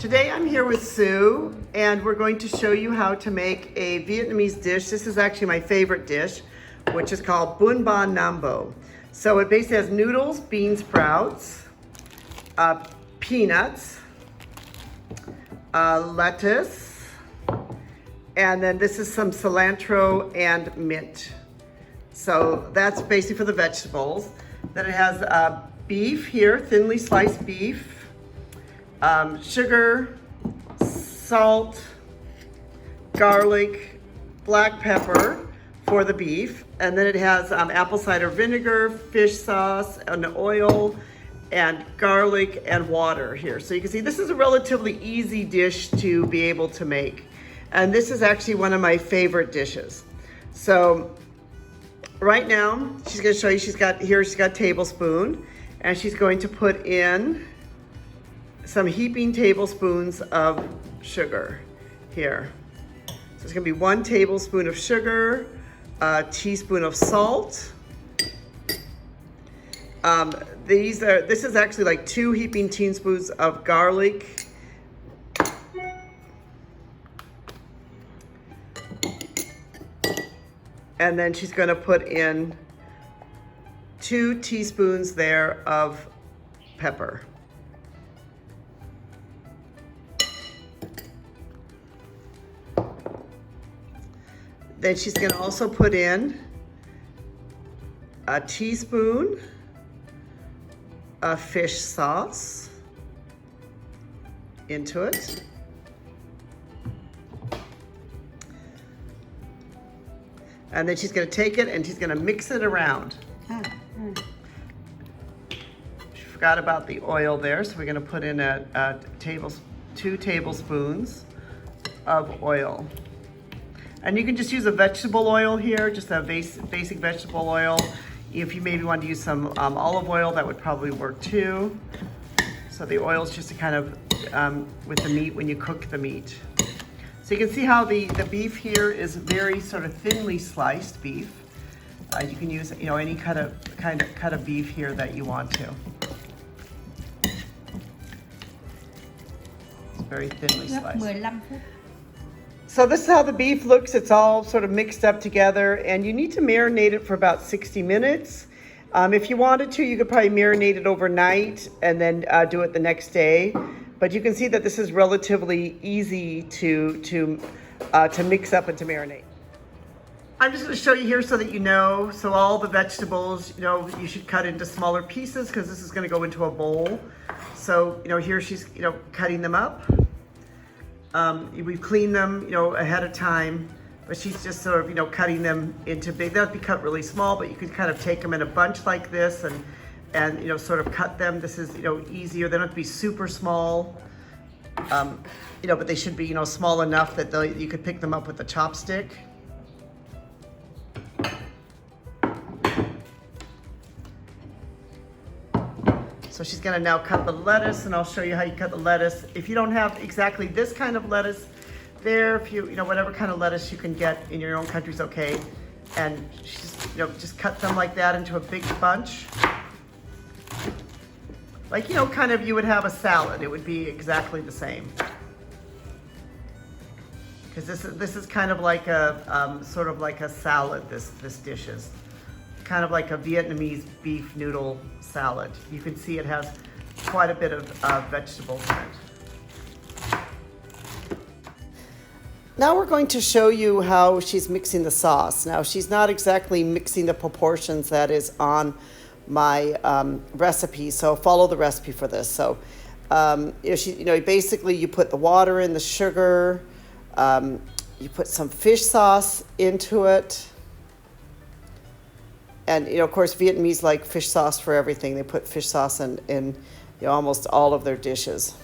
Today I'm here with Sue and we're going to show you how to make a Vietnamese dish. This is actually my favorite dish, which is called Bun Bo Nam Bo. So it basically has noodles, bean sprouts, peanuts, lettuce, and then this is some cilantro and mint. So that's basically for the vegetables. Then it has beef here, thinly sliced beef, sugar, salt, garlic, black pepper for the beef. And then it has apple cider vinegar, fish sauce, and oil, and garlic and water here. So you can see this is a relatively easy dish to be able to make. And this is actually one of my favorite dishes. So right now, she's gonna show you, she's got a tablespoon, and she's going to put in some heaping tablespoons of sugar here. So it's gonna be 1 tablespoon of sugar, a teaspoon of salt. This is actually like 2 heaping teaspoons of garlic. And then she's gonna put in 2 teaspoons there of pepper. Then she's gonna also put in a teaspoon of fish sauce into it. And then she's gonna take it and she's gonna mix it around. She forgot about the oil there, so we're gonna put in 2 tablespoons of oil. And you can just use a vegetable oil here, just a basic vegetable oil. If you maybe want to use some olive oil, that would probably work too. So the oil is just to kind of, with the meat when you cook the meat. So you can see how the beef here is very sort of thinly sliced beef. You can use any kind of beef here that you want to. It's very thinly sliced. So this is how the beef looks. It's all sort of mixed up together, and you need to marinate it for about 60 minutes. If you wanted to, you could probably marinate it overnight and then do it the next day. But you can see that this is relatively easy to mix up and to marinate. I'm just going to show you here so that you know. So all the vegetables, you should cut into smaller pieces because this is going to go into a bowl. So here she's cutting them up. We've cleaned them, ahead of time, but she's just sort of, cutting them into big. That'd be cut really small, but you could kind of take them in a bunch like this and sort of cut them. This is, easier. They don't have to be super small, but they should be, small enough that you could pick them up with a chopstick. So she's gonna now cut the lettuce, and I'll show you how you cut the lettuce. If you don't have exactly this kind of lettuce there, if you whatever kind of lettuce you can get in your own country is okay. And she's, just cut them like that into a big bunch. Like, kind of you would have a salad. It would be exactly the same. Because this is kind of like a, sort of like a salad, this dish is. Kind of like a Vietnamese beef noodle salad. You can see it has quite a bit of vegetables in it. Now we're going to show you how she's mixing the sauce. Now she's not exactly mixing the proportions that is on my recipe, so follow the recipe for this. So basically you put the water in, the sugar, you put some fish sauce into it. And, of course, Vietnamese like fish sauce for everything. They put fish sauce in almost all of their dishes.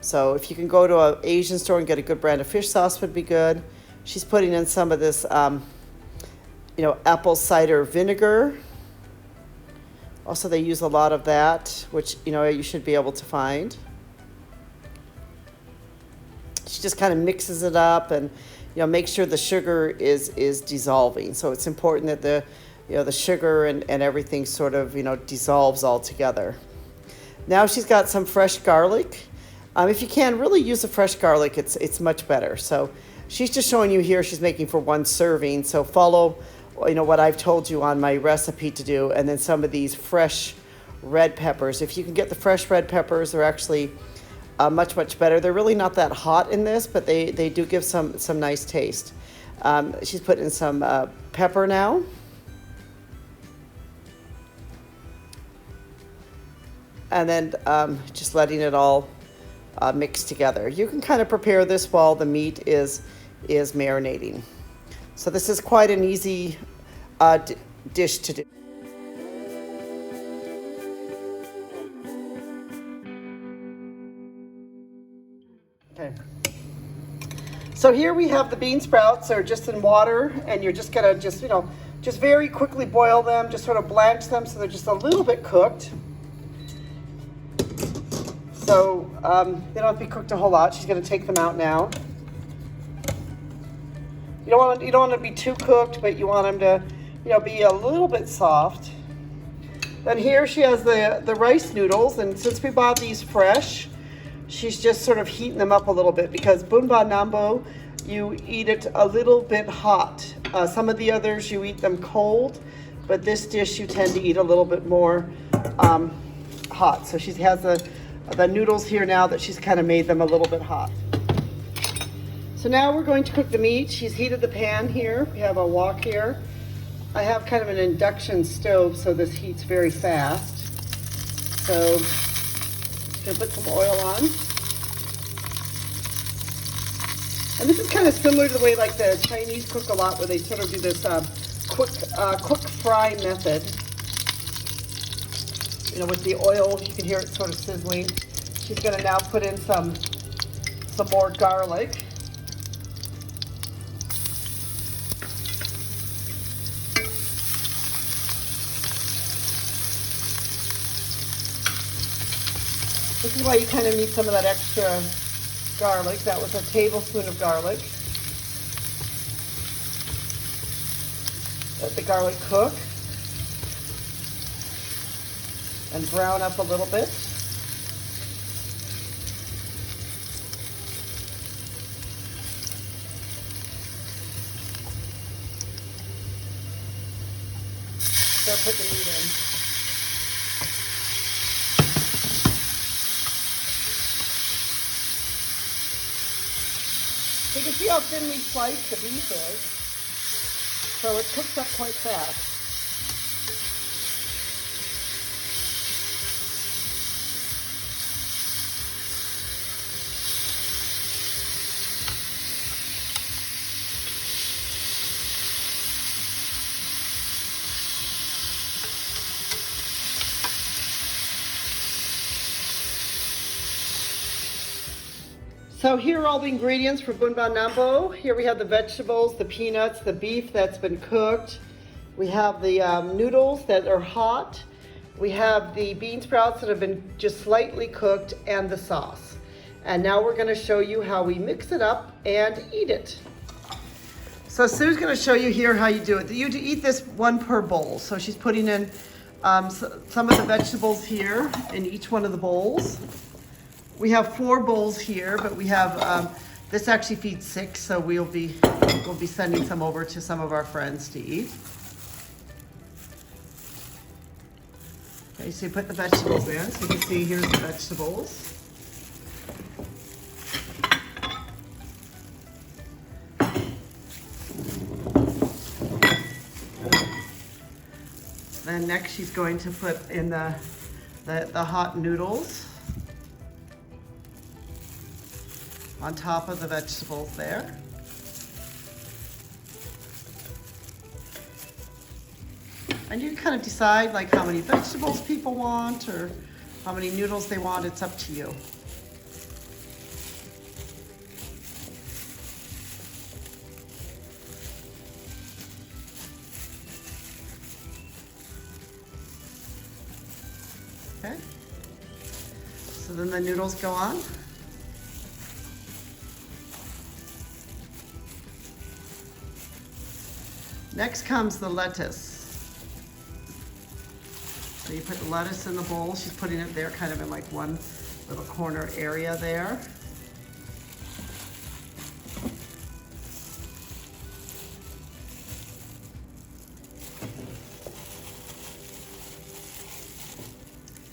So if you can go to an Asian store and get a good brand of fish sauce would be good. She's putting in some of this, apple cider vinegar. Also, they use a lot of that, which, you should be able to find. She just kind of mixes it up and, make sure the sugar is dissolving. So it's important that the sugar and everything sort of, dissolves all together. Now she's got some fresh garlic. If you can, really use the fresh garlic. It's much better. So she's just showing you here. She's making for 1 serving. So follow, what I've told you on my recipe to do, and then some of these fresh red peppers. If you can get the fresh red peppers, they're actually much better. They're really not that hot in this, but they do give some nice taste. She's putting in some pepper now. And then just letting it all mix together. You can kind of prepare this while the meat is marinating. So this is quite an easy dish to do. Okay. So here we have the bean sprouts. They're just in water, and you're just gonna just very quickly boil them, just sort of blanch them so they're just a little bit cooked. So they don't have to be cooked a whole lot. She's going to take them out now. You don't want them to be too cooked, but you want them to, be a little bit soft. Then here she has the rice noodles, and since we bought these fresh, she's just sort of heating them up a little bit because Bun Bo Nam Bo, you eat it a little bit hot. Some of the others you eat them cold, but this dish you tend to eat a little bit more hot. So she has the noodles here now that she's kind of made them a little bit hot. So now we're going to cook the meat. She's heated the pan here. We have a wok here. I have kind of an induction stove, so this heats very fast. So I'm going to put some oil on. And this is kind of similar to the way like the Chinese cook a lot, where they sort of do this quick fry method. With the oil, you can hear it sort of sizzling. She's going to now put in some more garlic. This is why you kind of need some of that extra garlic. That was a tablespoon of garlic. Let the garlic cook and brown up a little bit. So put the meat in. You can see how thinly sliced the beef is. So it cooks up quite fast. So here are all the ingredients for Bun Bo Nam Bo. Here we have the vegetables, the peanuts, the beef that's been cooked. We have the noodles that are hot. We have the bean sprouts that have been just slightly cooked, and the sauce. And now we're gonna show you how we mix it up and eat it. So Sue's gonna show you here how you do it. You eat this 1 per bowl. So she's putting in some of the vegetables here in each one of the bowls. We have 4 bowls here, but we have, this actually feeds 6, so we'll be sending some over to some of our friends to eat. Okay, so you put the vegetables in. So you can see here's the vegetables. Then next she's going to put in the hot noodles on top of the vegetables there. And you can kind of decide like how many vegetables people want or how many noodles they want. It's up to you. Okay. So then the noodles go on. Next comes the lettuce. So you put the lettuce in the bowl. She's putting it there kind of in like one little corner area there.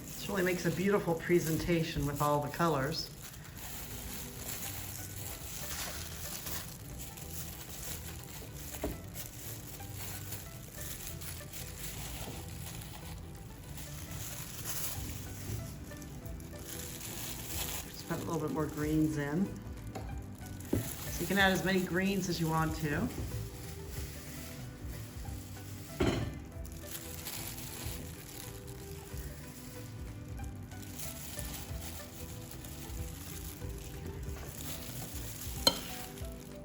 This really makes a beautiful presentation with all the colors. Put a little bit more greens in. So you can add as many greens as you want to.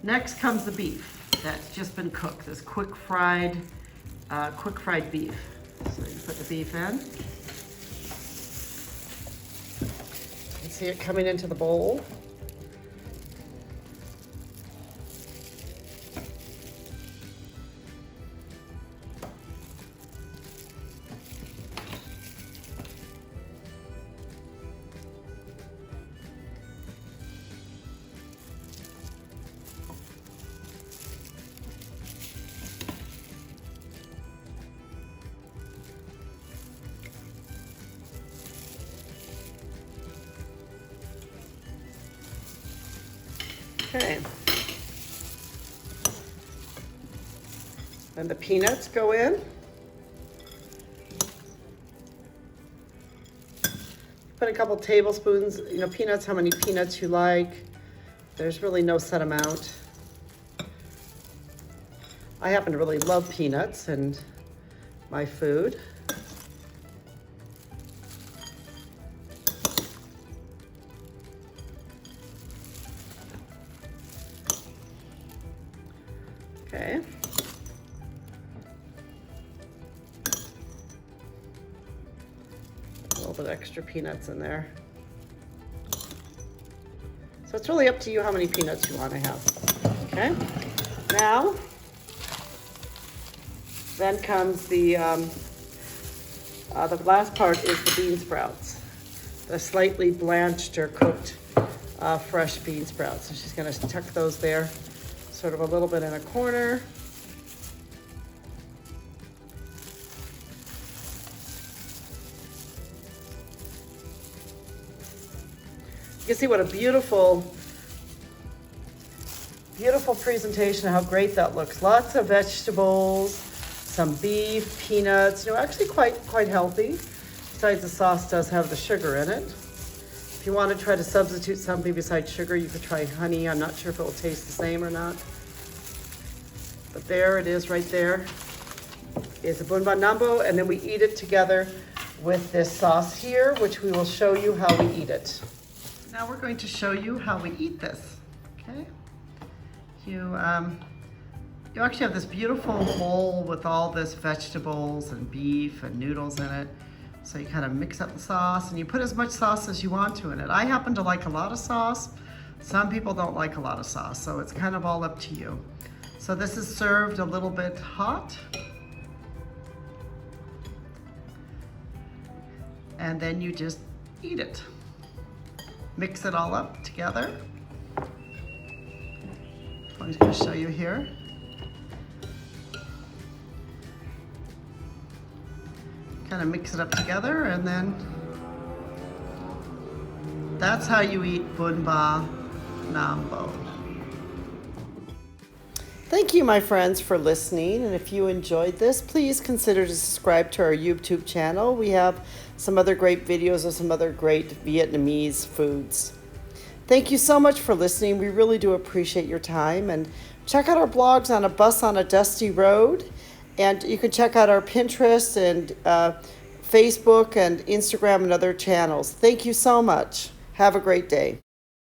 Next comes the beef that's just been cooked. This quick fried beef. So you put the beef in. See it coming into the bowl. Okay. Then the peanuts go in. Put a couple tablespoons, peanuts, how many peanuts you like. There's really no set amount. I happen to really love peanuts in my food. Okay. A little bit extra peanuts in there. So it's really up to you how many peanuts you want to have. Okay. Now, then comes the last part is the bean sprouts. The slightly blanched or cooked fresh bean sprouts. So she's going to tuck those there, sort of a little bit in a corner. You can see what a beautiful presentation, how great that looks. Lots of vegetables, some beef, peanuts, actually quite healthy. Besides, the sauce does have the sugar in it. If you want to try to substitute something besides sugar, you could try honey. I'm not sure if it will taste the same or not. But there it is right there. Is a Bun Bo Nam Bo, and then we eat it together with this sauce here, which we will show you how we eat it. Now we're going to show you how we eat this, okay? You actually have this beautiful bowl with all this vegetables and beef and noodles in it. So you kind of mix up the sauce and you put as much sauce as you want to in it. I happen to like a lot of sauce. Some people don't like a lot of sauce, so it's kind of all up to you. So this is served a little bit hot. And then you just eat it. Mix it all up together. I'm just going to show you here. Kind of mix it up together, and then that's how you eat Bun Bo Nam Bo. Thank you, my friends, for listening. And if you enjoyed this, please consider to subscribe to our YouTube channel. We have some other great videos of some other great Vietnamese foods. Thank you so much for listening. We really do appreciate your time. And check out our blogs on a bus on a dusty road. And you can check out our Pinterest and Facebook and Instagram and other channels. Thank you so much. Have a great day.